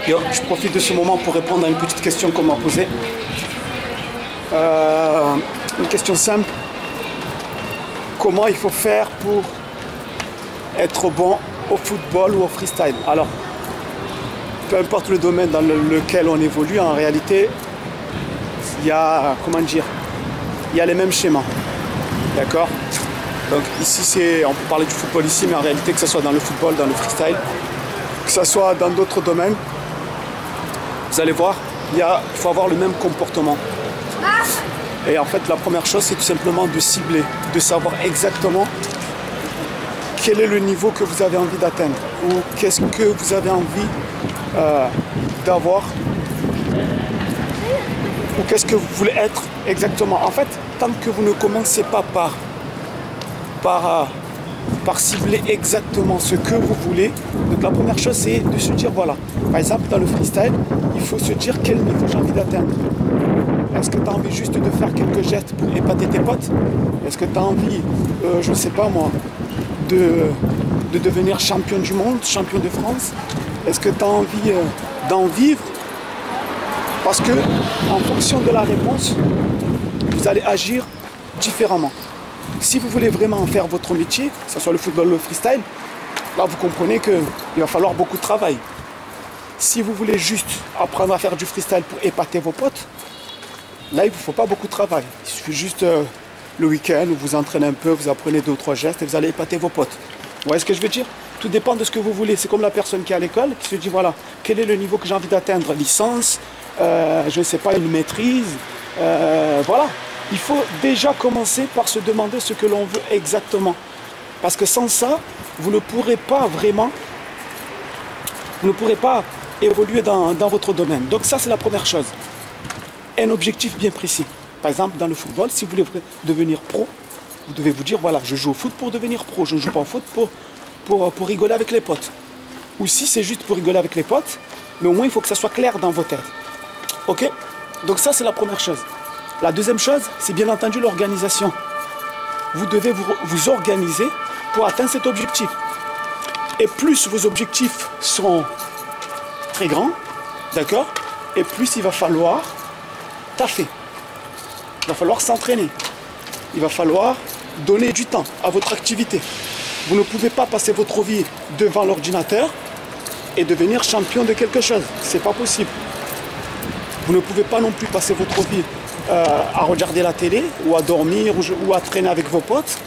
Yo, je profite de ce moment pour répondre à une petite question qu'on m'a posée. Une question simple. Comment il faut faire pour être bon au football ou au freestyle? Alors, peu importe le domaine dans lequel on évolue, en réalité, il y a, comment dire, il y a les mêmes schémas. D'accord? Donc ici, on peut parler du football ici, mais en réalité, que ce soit dans le football, dans le freestyle, que ce soit dans d'autres domaines, vous allez voir, il faut avoir le même comportement. Et en fait, la première chose, c'est tout simplement de cibler, de savoir exactement quel est le niveau que vous avez envie d'atteindre ou qu'est-ce que vous avez envie d'avoir ou qu'est-ce que vous voulez être exactement. En fait, tant que vous ne commencez pas par cibler exactement ce que vous voulez, donc la première chose, c'est de se dire, voilà, par exemple, dans le freestyle, il faut se dire quel niveau j'ai envie d'atteindre. Est-ce que tu as envie juste de faire quelques gestes pour épater tes potes? Est-ce que tu as envie, je ne sais pas moi, de devenir champion du monde, champion de France? Est-ce que tu as envie d'en vivre? Parce que, en fonction de la réponse, vous allez agir différemment. Si vous voulez vraiment faire votre métier, que ce soit le football ou le freestyle, là vous comprenez qu'il va falloir beaucoup de travail. Si vous voulez juste apprendre à faire du freestyle pour épater vos potes, là il ne vous faut pas beaucoup de travail. Il suffit juste le week-end où vous entraînez un peu, vous apprenez 2 ou 3 gestes et vous allez épater vos potes. Vous voyez ce que je veux dire? Tout dépend de ce que vous voulez. C'est comme la personne qui est à l'école, qui se dit voilà, quel est le niveau que j'ai envie d'atteindre? Licence, je ne sais pas, une maîtrise, voilà. Il faut déjà commencer par se demander ce que l'on veut exactement. Parce que sans ça, vous ne pourrez pas vraiment, vous ne pourrez pas évoluer dans votre domaine. Donc ça, c'est la première chose. Un objectif bien précis. Par exemple, dans le football, si vous voulez devenir pro, vous devez vous dire, voilà, je joue au foot pour devenir pro. Je ne joue pas au foot pour rigoler avec les potes. Ou si c'est juste pour rigoler avec les potes, mais au moins, il faut que ça soit clair dans vos têtes. Ok? Donc ça, c'est la première chose. La deuxième chose, c'est bien entendu l'organisation. Vous devez vous organiser pour atteindre cet objectif. Et plus vos objectifs sont très grands, d'accord? Et plus il va falloir taffer. Il va falloir s'entraîner. Il va falloir donner du temps à votre activité. Vous ne pouvez pas passer votre vie devant l'ordinateur et devenir champion de quelque chose. C'est pas possible. Vous ne pouvez pas non plus passer votre vie à regarder la télé ou à dormir ou à traîner avec vos potes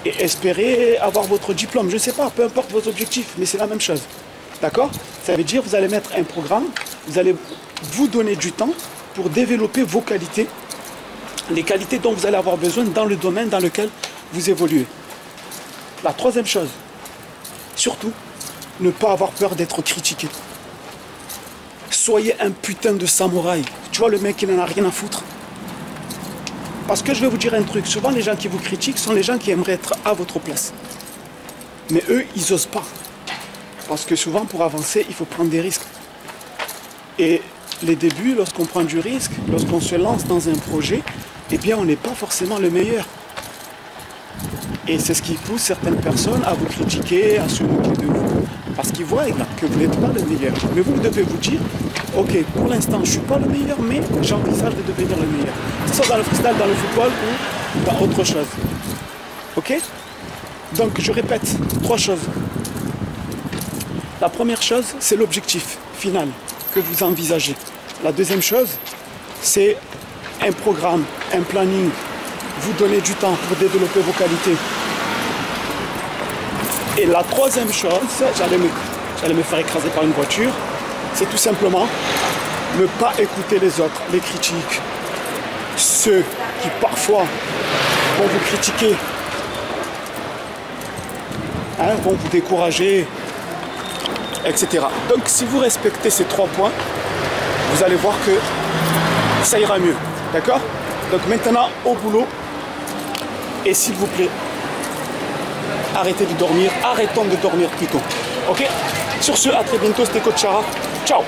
et espérer avoir votre diplôme. Je ne sais pas, peu importe vos objectifs, mais c'est la même chose. D'accord? Ça veut dire que vous allez mettre un programme, vous allez vous donner du temps pour développer vos qualités, les qualités dont vous allez avoir besoin dans le domaine dans lequel vous évoluez. La troisième chose, surtout, ne pas avoir peur d'être critiqué. Soyez un putain de samouraï. Tu vois le mec qui n'en a rien à foutre. Parce que je vais vous dire un truc, souvent les gens qui vous critiquent sont les gens qui aimeraient être à votre place. Mais eux, ils n'osent pas. Parce que souvent pour avancer, il faut prendre des risques. Et les débuts, lorsqu'on prend du risque, lorsqu'on se lance dans un projet, eh bien on n'est pas forcément le meilleur. Et c'est ce qui pousse certaines personnes à vous critiquer, à se moquer de vous, parce qu'ils voient que vous n'êtes pas le meilleur. Mais vous devez vous dire, ok, pour l'instant je ne suis pas le meilleur, mais j'envisage de devenir le meilleur. Que ce soit dans le freestyle, dans le football ou dans autre chose. Ok? Donc je répète 3 choses. La première chose, c'est l'objectif final que vous envisagez. La deuxième chose, c'est un programme, un planning. Vous donner du temps pour développer vos qualités. Et la troisième chose, j'allais me faire écraser par une voiture, c'est tout simplement ne pas écouter les autres, les critiques. Ceux qui parfois vont vous critiquer, vont vous décourager, etc. Donc si vous respectez ces 3 points, vous allez voir que ça ira mieux. D'accord? Donc maintenant, au boulot. Et s'il vous plaît, arrêtez de dormir, arrêtons de dormir plutôt. Ok? Sur ce, à très bientôt, c'était Coach Chara. Ciao!